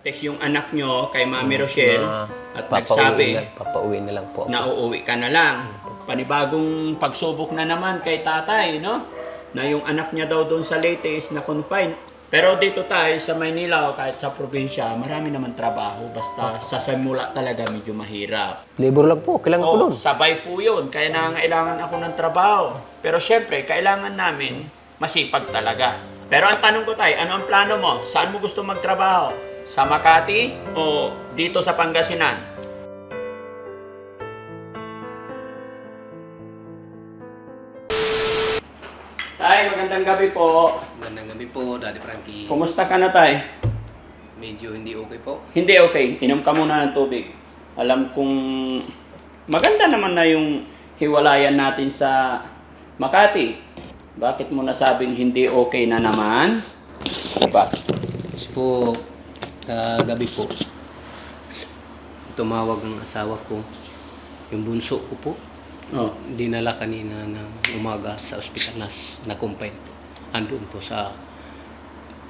nag-text yung anak nyo kay Mami Rochelle at nagsabi papauwi na lang po ako. na uuwi ka na lang. Panibagong pagsubok na naman kay tatay, no? Na yung anak niya daw doon sa Leyte is na-confine. Pero dito tayo sa Maynila o kahit sa probinsya, marami naman trabaho. Basta sa simula talaga medyo mahirap. Labor lang po, kailangan ko doon. Sabay po yun. Kaya nangangailangan ako ng trabaho. Pero syempre, kailangan namin masipag talaga. Pero ang tanong ko tayo, ano ang plano mo? Saan mo gusto magtrabaho? Sa Makati o dito sa Pangasinan? Tay, magandang gabi po. Magandang gabi po, Daddy Frankie. Kumusta ka na, Tay? Medyo hindi okay po. Hindi okay. Inom ka muna ng tubig. Alam kong maganda naman na yung hiwalayan natin sa Makati. Bakit mo nasabing hindi okay na naman? Bakit? Kasi po, kagabi po, tumawag ang asawa ko, yung bunso ko po, dinala kanina ng umaga sa ospital na confine. Andun po sa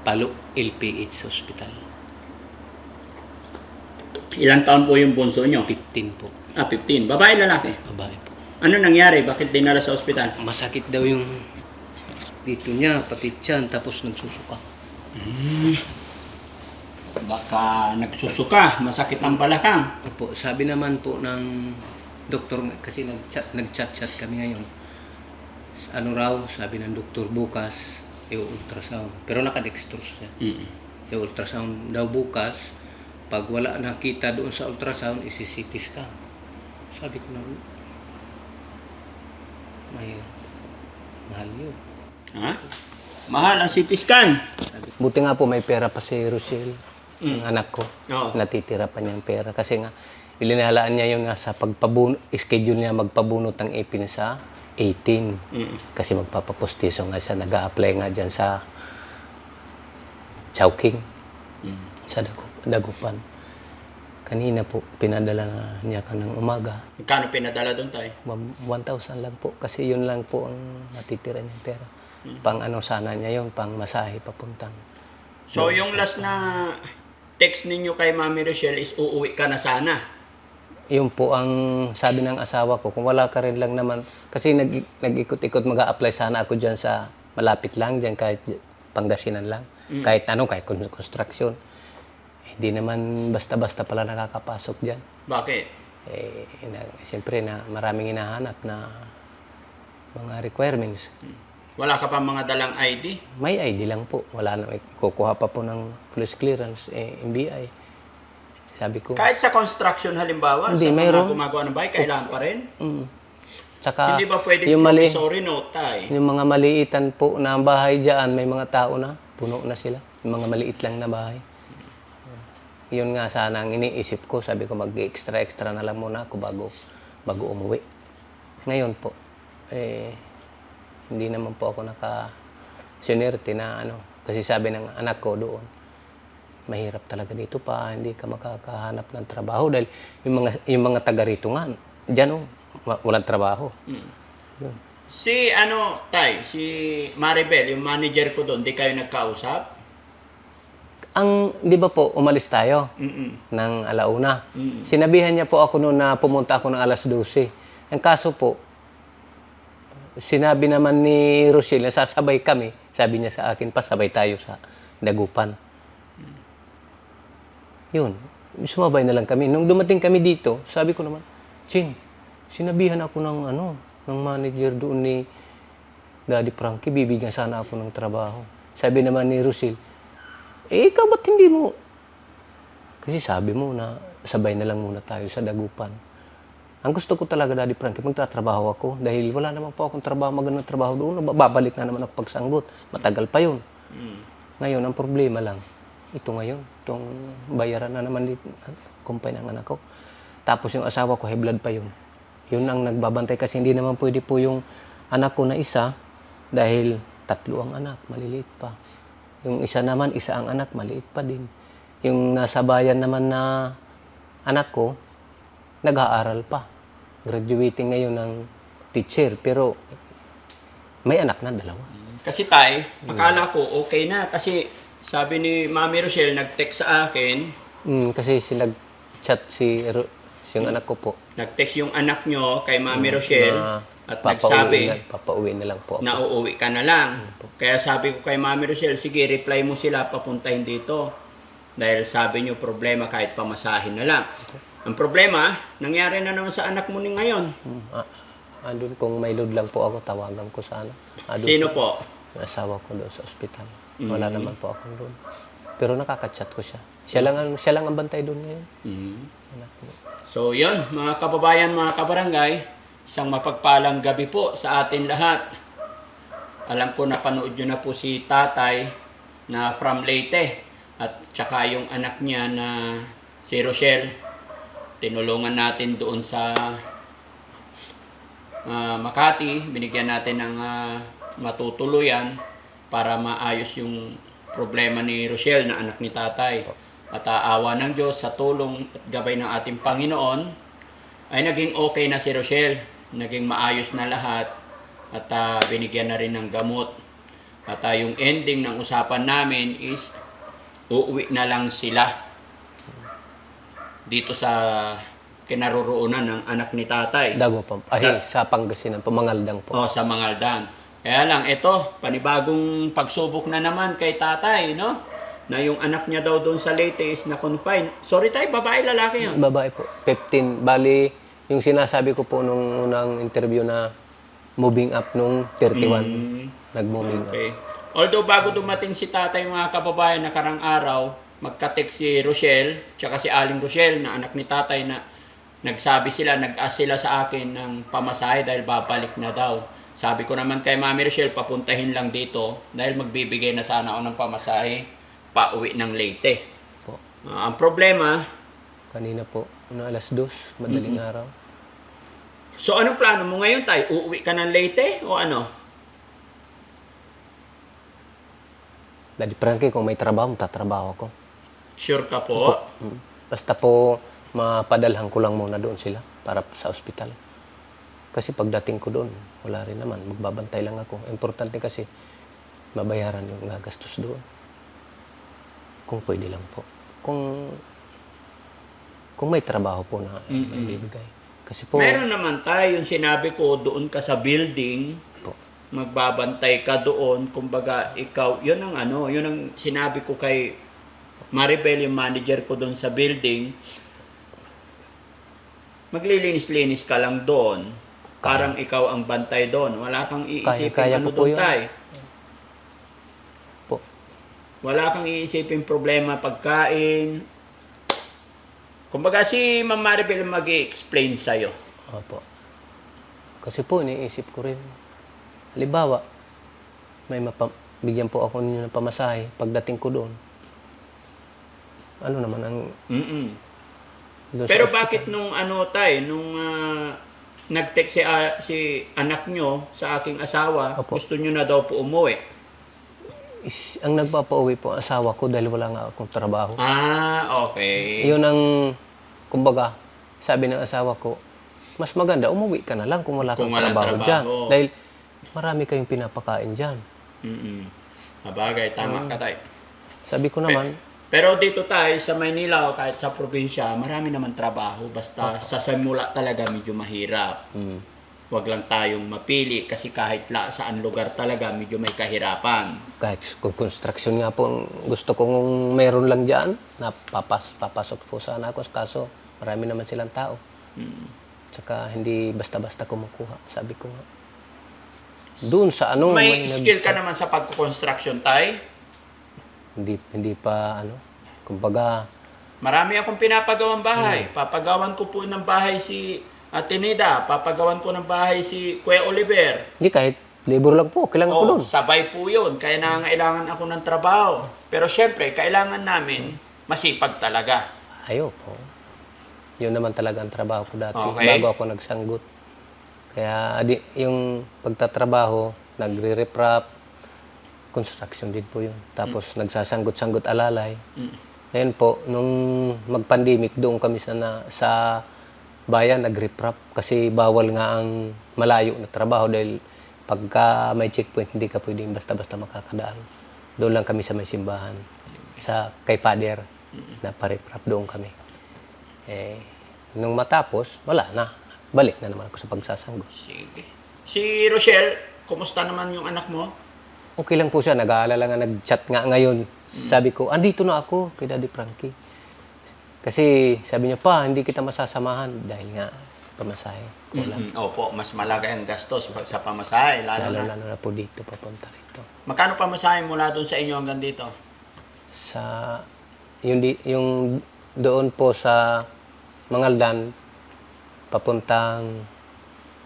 Palo LPH Hospital. Ilang taon po yung bunso nyo? 15 po. 15. Babae, lalaki? Babae po. Ano nangyari? Bakit dinala sa ospital? Masakit daw yung dito niya, pati tiyan, tapos nagsusuka. Baka nagsusuka, masakit ang balakang. Opo, sabi naman po ng doktor, kasi nag-chat kami ngayon. Ano raw, sabi ng doktor, bukas, i-ultrasound. Pero naka-dextrose siya. I-ultrasound daw bukas. Pag wala nakita doon sa ultrasound, isi-CT scan. Sabi ko na, mahal yun. Ha? Mahal ang CT scan. Buti nga po may pera pa si Rochelle, ang anak ko. Oo. Natitira pa niyang pera. Kasi nga, ilinalaan niya yun nga sa schedule niya magpabunot ng ipin sa 18. Kasi magpapapostiso nga siya. Nag-a-apply nga dyan sa Chowking. Sa Dagupan. Kanina po, pinadala na niya ka ng umaga. Magkano pinadala doon tayo? 1,000 lang po. Kasi yun lang po ang natitira niyang pera. Pang ano sana niya yun, pang masahe papuntang. So, yung last na text ninyo kay Mami Rochelle is uuwi ka na sana. Yun po ang sabi ng asawa ko. Kung wala ka rin lang naman, kasi nag-ikot-ikot mag-a-apply sana ako dyan sa malapit lang, dyan kahit Pangasinan lang. Kahit ano, kahit construction. Hindi naman basta-basta pala nakakapasok dyan. Bakit? Siyempre na maraming hinahanap na mga requirements. Wala ka pa mga dalang ID? May ID lang po. Wala na. Kukuha pa po ng police clearance, NBI. Sabi ko, Kahit sa construction halimbawa, Hindi, sa mayroon. mga gumagawa ng bahay, kailangan pa rin? Tsaka Hindi ba pwedeng yung promissory note tayo? yung mga maliitan po na bahay dyan, may mga tao na, puno na sila. Yung mga maliit lang na bahay. Yun nga sana ang iniisip ko. Sabi ko mag-extra na lang muna ako bago umuwi. Ngayon po, hindi naman po ako naka-sinerte na ano. Kasi sabi ng anak ko doon, mahirap talaga dito pa, hindi ka makakahanap ng trabaho. Dahil yung mga taga rito nga, dyan walang trabaho. Yun. Si si Maribel, yung manager ko doon, di kayo nagkausap? Di ba po, umalis tayo ng alauna. Sinabihan niya po ako noon na pumunta ako ng alas 12. Ang kaso po, sinabi naman ni Rochelle na sasabay kami. Sabi niya sa akin, pasabay tayo sa Dagupan. Yun, sumabay na lang kami. Nung dumating kami dito, sabi ko naman, Chin, sinabihan ako ng manager doon ni Daddy Frankie, bibigyan sana ako ng trabaho. Sabi naman ni Rochelle, ikaw ba't hindi mo? Kasi sabi mo na sabay na lang muna tayo sa Dagupan. Ang gusto ko talaga, Daddy Frankie, magtatrabaho ako dahil wala naman po akong trabaho, magandang trabaho doon. Babalik na naman ako pagsanggot. Matagal pa yun. Ngayon, ang problema lang, ito ngayon, itong bayaran na naman dito, kumpay ng anak ko. Tapos yung asawa ko, high blood pa yun. Yun ang nagbabantay kasi hindi naman pwede po yung anak ko na isa dahil 3 ang anak, maliliit pa. Yung isa naman, isa ang anak, maliit pa din. Yung nasa bayan naman na anak ko, nag-aaral pa. Graduating ngayon ng teacher, pero may anak na 2. Kasi akala ko okay na kasi sabi ni Mami Rochelle, nag-text sa akin Kasi nag-chat yung anak ko po. Nag-text yung anak nyo kay Mami Rochelle Na at nagsabi papauwi na lang po ako. na uuwi ka na lang. Kaya sabi ko kay Mami Rochelle, sige, reply mo sila papuntahin dito. Dahil sabi nyo, problema kahit pamasahin na lang. Ang problema, nangyari na naman sa anak mo ni ngayon. Andun, kung may load lang po ako, tawagan ko sana. Sino po? Yung asawa ko doon sa ospital. Wala naman po akong doon. Pero nakaka-chat ko siya. Siya lang ang bantay doon ngayon. Anak ko. So yun, mga kababayan, mga kabarangay, isang mapagpalang gabi po sa atin lahat. Alam ko napanood nyo na po si tatay na from Leyte at tsaka yung anak niya na si Rochelle. Tinulungan natin doon sa Makati, binigyan natin ng matutuluyan para maayos yung problema ni Rochelle na anak ni tatay. At awa ng Diyos sa tulong at gabay ng ating Panginoon ay naging okay na si Rochelle. Naging maayos na lahat at binigyan na rin ng gamot. At yung ending ng usapan namin is uuwi na lang sila dito sa kinaroroonan ng anak ni tatay. Dago pa. Sa Pangasinan po, Mangaldang po. Sa Mangaldang. Kaya lang, ito, panibagong pagsubok na naman kay tatay, no? Na yung anak niya daw doon sa Leyte is na-confine. Sorry tayo, babae, lalaki yun? Babae po. 15. Bali, yung sinasabi ko po nung unang interview na moving up nung 31. Nag-moving up. Okay. Although bago dumating si tatay, mga kababayan, nakarang araw, magka-text si Rochelle, tsaka si Aling Rochelle na anak ni tatay na nagsabi sila, nag-ask sila sa akin ng pamasahe dahil babalik na daw. Sabi ko naman kay Mami Rochelle, papuntahin lang dito dahil magbibigay na sana ako ng pamasahe pauwi ng Leyte. Po. Ang problema, Kanina po, alas 2, madaling araw. so anong plano mo ngayon tayo? Uuwi ka ng Leyte o ano? Daddy Frankie, kung may trabaho, tatrabaho ko. Sure ka po? Basta po, mapadalhan ko lang muna doon sila para sa ospital. Kasi pagdating ko doon, wala rin naman. Magbabantay lang ako. Importante kasi, mabayaran yung gagastos doon. Kung pwede lang po. Kung may trabaho po na may bibigay. Kasi po, Meron naman tayo, yung sinabi ko, doon ka sa building, po, magbabantay ka doon, kumbaga ikaw, yun ang sinabi ko kay Maribel, yung manager ko doon sa building, maglilinis-linis ka lang doon, parang ikaw ang bantay doon, wala kang iisipin Kaya ano ko po doon yun. tayo. po. Wala kang iisipin problema pagkain. Kumbaga si Ma'am Maribel mag-i-explain sa'yo. Opo. Kasi po, iniisip ko rin. Halimbawa, may bigyan po ako ng pamasahe pagdating ko doon. Ano naman ang... doon Pero sa ospital? bakit nung nag-text si anak nyo sa aking asawa, Opo. gusto nyo na daw po umuwi? Ang nagpapauwi po ang asawa ko dahil wala nga akong trabaho. Okay. Yun ang, kumbaga, sabi ng asawa ko, mas maganda, umuwi ka na lang kung wala kang Kung walang trabaho trabaho. dyan. Dahil marami kayong pinapakain dyan. Bagay, tama ka tayo. Sabi ko naman, Pero dito tayo sa Maynila o kahit sa probinsya, marami naman trabaho. Basta sa simula talaga medyo mahirap. Huwag lang tayong mapili kasi kahit saan lugar talaga medyo may kahirapan. kahit kung construction nga po, ang gusto kong meron lang dyan, na papasok po sana ako. Kaso marami naman silang tao. Tsaka hindi basta-basta kumukuha, sabi ko nga. Doon sa ano... May skill ka naman sa pagko-construction tayo. Hindi pa kumbaga, Marami akong pinapagawang bahay. Papagawan ko po ng bahay si Atenida. Papagawan ko ng bahay si Kuya Oliver. hindi kahit labor lang po, kailangan ko doon. Sabay po yun. Kaya nangangailangan ako ng trabaho. Pero syempre, kailangan namin masipag talaga. Ayo po. Yun naman talaga ang trabaho ko dati, Okay. bago ako nagsanggot. Kaya yung pagtatrabaho, nagre-reprap, construction din po yun. Tapos nagsasanggot-sanggot alalay. Ngayon po, nung mag-pandemic, doon kami sa bayan nag-reprap kasi bawal nga ang malayo na trabaho dahil pagka may checkpoint, hindi ka pwedeng basta-basta makakadaan. Doon lang kami sa may simbahan, kay Pader. Napariprap doon kami. Eh, nung matapos, wala na. Balik na naman ako sa pagsasanggol. Sige. Si Rochelle, kumusta naman yung anak mo? Okay lang po siya. Nag-aalala nga, nag-chat nga ngayon. Sabi ko, andito na ako kay Daddy Frankie. Kasi sabi niya, pa, hindi kita masasamahan dahil nga pamasahe. Kulang. Opo, mas malaki ang gastos sa pamasahe, lalo na. Lalo na po dito, papunta rito. Magkano pamasahe mula doon sa inyo hanggang dito? Sa, yung doon po sa Mangaldan, papuntang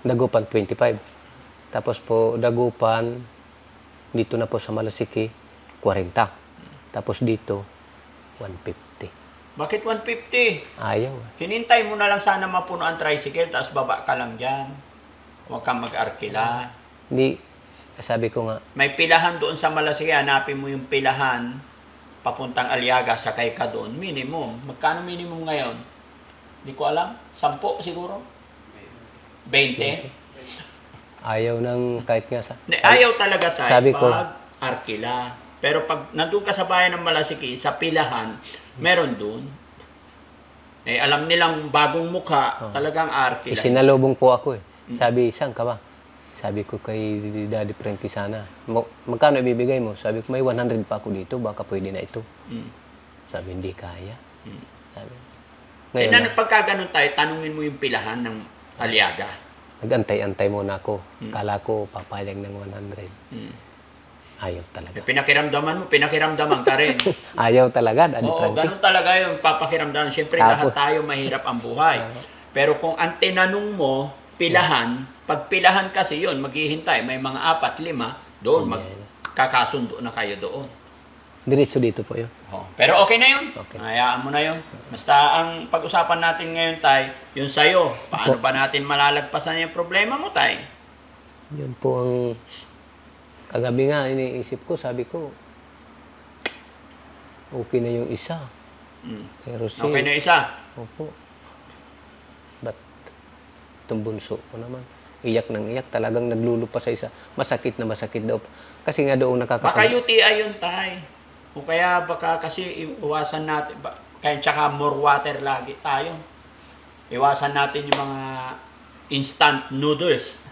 Dagupan, 25. Tapos po, Dagupan, dito na po sa Malasiki, 40. Tapos dito, 150. Bakit 150? Ayaw. Hinintay mo na lang sana mapuno ang tricycle, tapos baba ka lang dyan. Huwag kang mag-arkila. Hindi, sabi ko nga, May pilahan doon sa Malasiki, hanapin mo yung pilahan, papuntang Aliaga, sakay ka doon, minimum. Magkano minimum ngayon? Hindi ko alam. 10 siguro? 20? ayaw ng kahit nga sa... Ayaw talaga tayo Sabi ko, pag arkila. Pero pag nandun ka sa bayan ng Malasiki, sa pilahan, meron doon. Eh, alam nilang bagong mukha, talagang arkila. Isinalubong po ako eh. Sabi, saan ka ba? Sabi ko kay Daddy Frankie sana. Magkano ibibigay mo? Sabi ko, may 100 pa ako dito, baka pwede na ito. Sabi, hindi kaya. Sabi, Eh, ngayon, pagka ganun tayo, tanungin mo yung pilahan ng Aliaga. nag-antay-antay muna ako. Kala ko papayag ng 100. Ayaw talaga. Eh, pinakiramdaman ka rin. Ayaw talaga, Daddy Oo, Frankie. ganun talaga yung papakiramdaman. Siyempre, lahat tayo mahirap ang buhay. Pero kung ang tinanong mo, pilahan, pag pilahan kasi yun, maghihintay, may mga 4, 5, doon, magkakasundo na kayo doon. Diretso dito po yun. Oh, pero okay na yun. Okay. Hayaan mo na yun. Basta ang pag-usapan natin ngayon, Tay, yung sa'yo. Paano ba natin malalagpasan yung problema mo, Tay? Yun po ang... Kagabi nga, iniisip ko, sabi ko, okay na yung isa. Pero si... Okay na isa. Opo. Ba't itong bunso ko naman? Iyak ng iyak, talagang naglulupa sa isa. Masakit na masakit daw. Kasi nga doon Baka nakakapag... UTI yun, Tay. O kaya baka kasi iwasan natin, kaya tsaka more water lagi tayo. Iwasan natin yung mga instant noodles.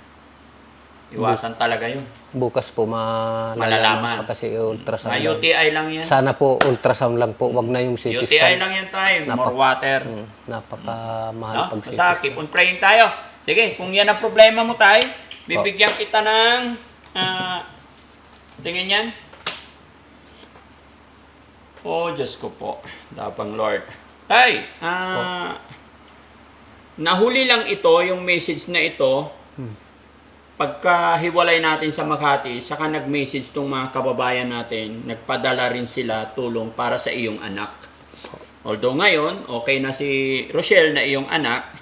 Iwasan talaga yun. Bukas po Malalaman. pa kasi ultrasound May lang. UTI lang yan. Sana po ultrasound lang po, wag na yung CT UTI scan. lang yan tayo. More water. Napakamahal No? pag CT Basta scan. keep on praying tayo. Sige, kung yan ang problema mo tayo, bibigyan kita ng tingin yan. Oh, Diyos ko po. Dapang Lord. Tay, nahuli lang ito, yung message na ito, pagkahiwalay natin sa Makati, saka nag-message tong mga kababayan natin, nagpadala rin sila tulong para sa iyong anak. Although ngayon, okay na si Rochelle na iyong anak,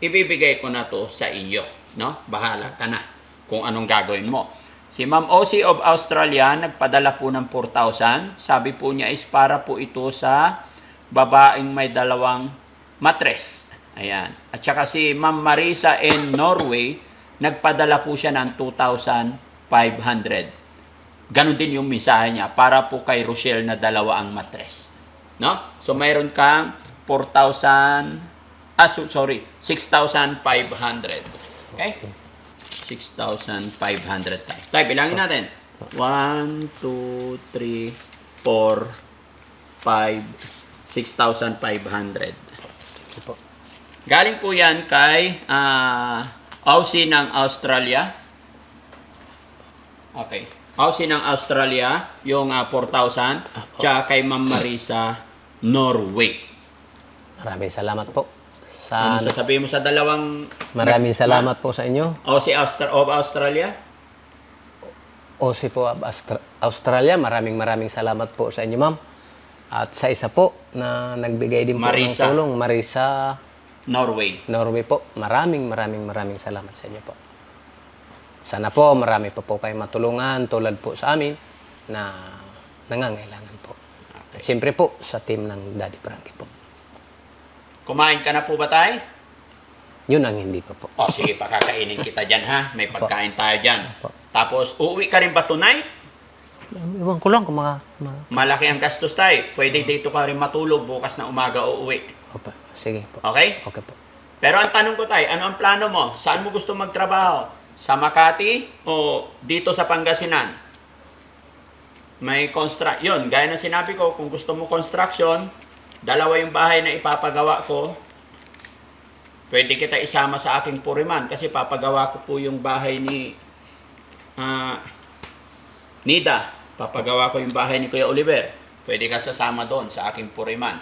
ibibigay ko na to sa inyo. No? Bahala ka na kung anong gagawin mo. Si Ma'am OC of Australia, nagpadala po ng 4,000. Sabi po niya is para po ito sa babaeng may 2 matres. Ayan. At saka si Ma'am Marisa in Norway, nagpadala po siya ng 2,500. Ganon din yung mensahe niya para po kay Rochelle na 2 ang matres. No? So mayroon kang 6,500. Okay? 6,500 tayo. Tayo, bilangin natin. 1, 2, 3, 4, 5, 6,500. Opo. Galing po yan kay Aussie ng Australia. Okay. Aussie ng Australia, yung 4,000. Tsaka kay Ma'am Marisa, Norway. Maraming salamat po. Ano sasabihin mo sa dalawang... Maraming salamat po sa inyo. Aussie of Australia? OC po of Australia, maraming salamat po sa inyo, ma'am. At sa isa po na nagbigay din po ng Marisa. tulong, Marisa Norway. po. Maraming salamat sa inyo po. Sana po marami pa po kayong matulungan tulad po sa amin na nangangailangan po. At siyempre po sa team ng Daddy Frankie po. Kumain ka na po ba tayo? Yun ang hindi pa po. O, sige, pakakainin kita dyan, ha? May pagkain tayo dyan. Opo. Tapos, uuwi ka rin ba tonight? Iwan ko lang kung Malaki ang gastos tayo. Pwede dito ka rin matulog, bukas na umaga uuwi. Opo, sige po. Okay? Okay po. Pero ang tanong ko tayo, ano ang plano mo? Saan mo gusto magtrabaho? Sa Makati o dito sa Pangasinan? May yun, gaya ng sinabi ko, kung gusto mo construction, dalawa yung bahay na ipapagawa ko. Pwede kita isama sa aking puriman kasi papagawa ko po yung bahay ni Nida. Papagawa ko yung bahay ni Kuya Oliver. Pwede ka sasama doon sa aking puriman.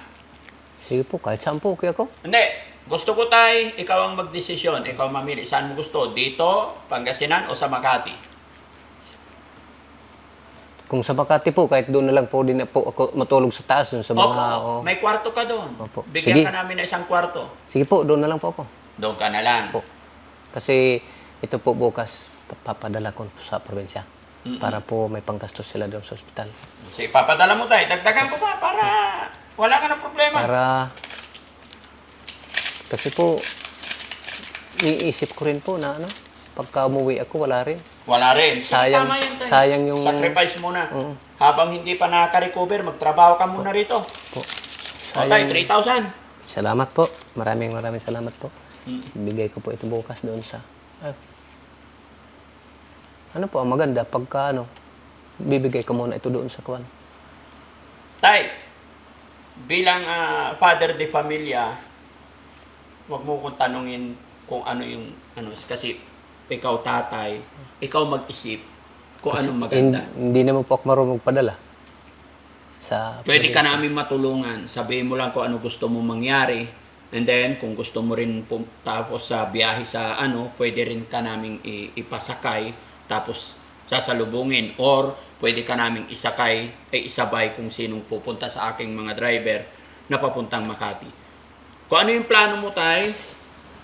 Sige po, kahit saan po, kuya ko. Hindi. Gusto ko tayo, ikaw ang magdesisyon. Ikaw mamili. Saan mo gusto? Dito, Pangasinan o sa Makati? Kung sa Makati po, kahit doon na lang po din po ako matulog sa taas, doon sa mga... Opo, may kwarto ka doon. Opo. Bigyan Sige. ka namin ng isang kwarto. Sige po, doon na lang po ako. Doon ka na lang. Po. Kasi ito po bukas, papadala ko sa probinsya. Para po may panggastos sila doon sa ospital. Sige, papadala mo tayo. Dagdagan ko pa para wala ka na problema. Kasi po, iniisip ko rin po na pagka umuwi ako, wala rin. Wala rin. Sayang, Tama yun tayo. sayang yung... Sacrifice muna. Habang hindi pa nakaka-recover, magtrabaho ka muna rito. Po. O tayo, 3,000. Salamat po. Maraming salamat po. Bigay ko po ito bukas doon sa... Ano po, ang maganda, pagka bibigay ko muna ito doon sa kwan. Tay, bilang father de familia, wag mo kong tanungin kung ano yung kasi ikaw tatay, ikaw mag-isip kung anong maganda. Hindi naman po ako marunong magpadala. Pwede ka namin matulungan. Sabihin mo lang kung ano gusto mo mangyari. And then, kung gusto mo rin tapos sa biyahe sa pwede rin ka namin ipasakay tapos sasalubungin. Or, pwede ka namin isabay kung sinong pupunta sa aking mga driver na papuntang Makati. Kung ano yung plano mo tay,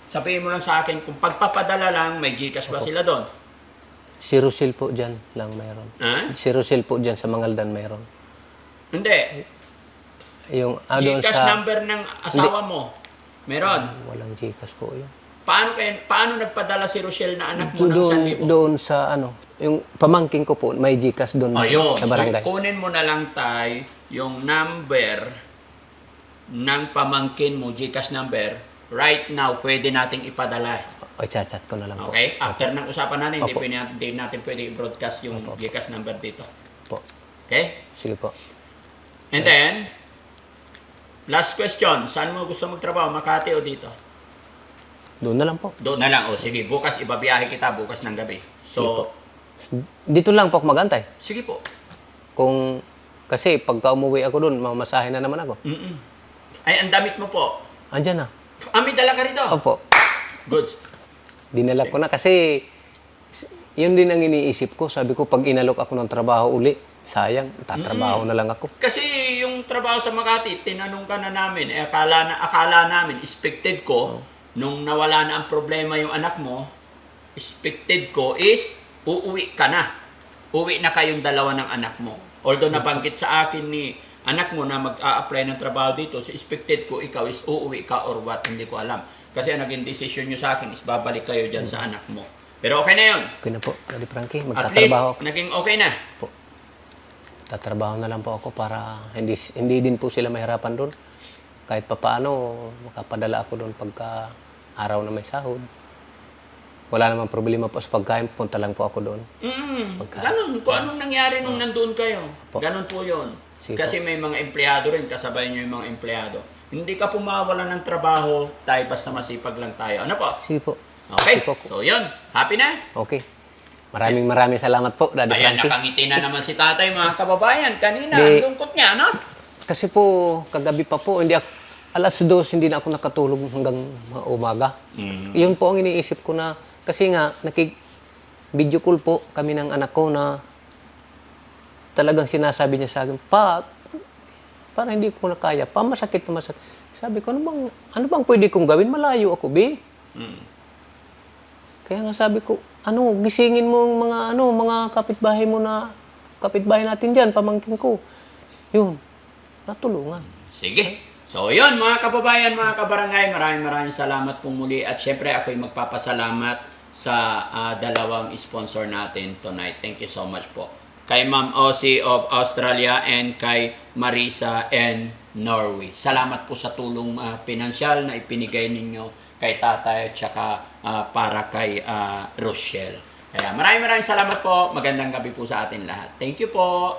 sabihin mo lang sa akin, kung pagpapadala lang, may GCash ba sila doon? Si Rusil po dyan lang mayroon. Ha? Si Rusil po dyan sa Mangaldan mayroon. Hindi. Yung doon GCash sa... number ng asawa mo. Meron. Walang Gcash po yun. Paano nagpadala si Rochelle na anak mo ng 1,000? Doon sa yung pamangking ko po, may Gcash doon Ayun. sa barangay. So, kunin mo na lang tay yung number ng pamangkin mo, Gcash number. Right now, pwede nating ipadala. O, chat ko na lang po. Okay? After ng usapan natin, Opo. hindi natin pwede i-broadcast yung Gcash number dito. Po. Okay? Sige po. And then, last question. Saan mo gusto magtrabaho? Makati o dito? Doon na lang po. Doon na lang. O sige, bukas ibabiyahe kita bukas ng gabi. So, Dito lang po ako magantay. sige po. Kasi pagka umuwi ako doon, mamasahe na naman ako. Ay, ang damit mo po. Andyan na. May dala ka rito. Opo. Goods. Dinala ko na kasi yun din ang iniisip ko. Sabi ko, pag inalok ako ng trabaho uli, sayang, tatrabaho na lang ako. Kasi yung trabaho sa Makati, tinanong ka na namin, akala namin, expected ko, nung nawala na ang problema yung anak mo, expected ko is, uuwi ka na. Uwi na kayong dalawa ng anak mo. Although nabanggit sa akin ni anak mo na mag-a-apply ng trabaho dito, so expected ko ikaw is uuwi ka or what, hindi ko alam. Kasi ang naging decision nyo sa akin is babalik kayo dyan sa anak mo. Pero okay na yun. Okay na po, Daddy Frankie. At least, Magtatrabaho ako. naging okay na. Tatrabaho na lang po ako para hindi din po sila mahirapan doon. Kahit papaano, makapadala ako doon pagka araw na may sahod. Wala namang problema po sa pagkain, punta lang po ako doon. Ganun, kung anong nangyari nung nandun kayo. Po. Ganun po yun. Sige Kasi may mga empleyado rin, kasabay nyo yung mga empleyado. Hindi ka pumawalan ng trabaho, tayo basta masipag lang tayo. Ano po? Sige po. Okay, Sige po. so yun. Happy na? Okay. Maraming salamat po, Daddy Ayan, Frankie. nakangiti na naman si tatay, mga kababayan. Kanina, Di- ang lungkot niya, no? Kasi po, kagabi pa po, alas 2, hindi na ako nakatulog hanggang umaga. Yun po ang iniisip ko na, kasi nga, video call po kami ng anak ko na talagang sinasabi niya sa akin, parang hindi ko na kaya, masakit. Sabi ko, ano bang pwede kong gawin? Malayo ako, be. Kaya nga sabi ko, gisingin mo mga kapitbahay mo kapitbahay natin dyan, pamangkin ko. Yun, natulungan. Sige. So yun, mga kababayan, mga kabarangay, maraming salamat po muli. At syempre, ako'y magpapasalamat sa dalawang sponsor natin tonight. Thank you so much po. kay Ma'am Ossie of Australia, and kay Marisa and Norway. Salamat po sa tulong pinansyal na ipinigay ninyo kay tatay at saka para kay Rochelle. Kaya maraming salamat po. Magandang gabi po sa atin lahat. Thank you po.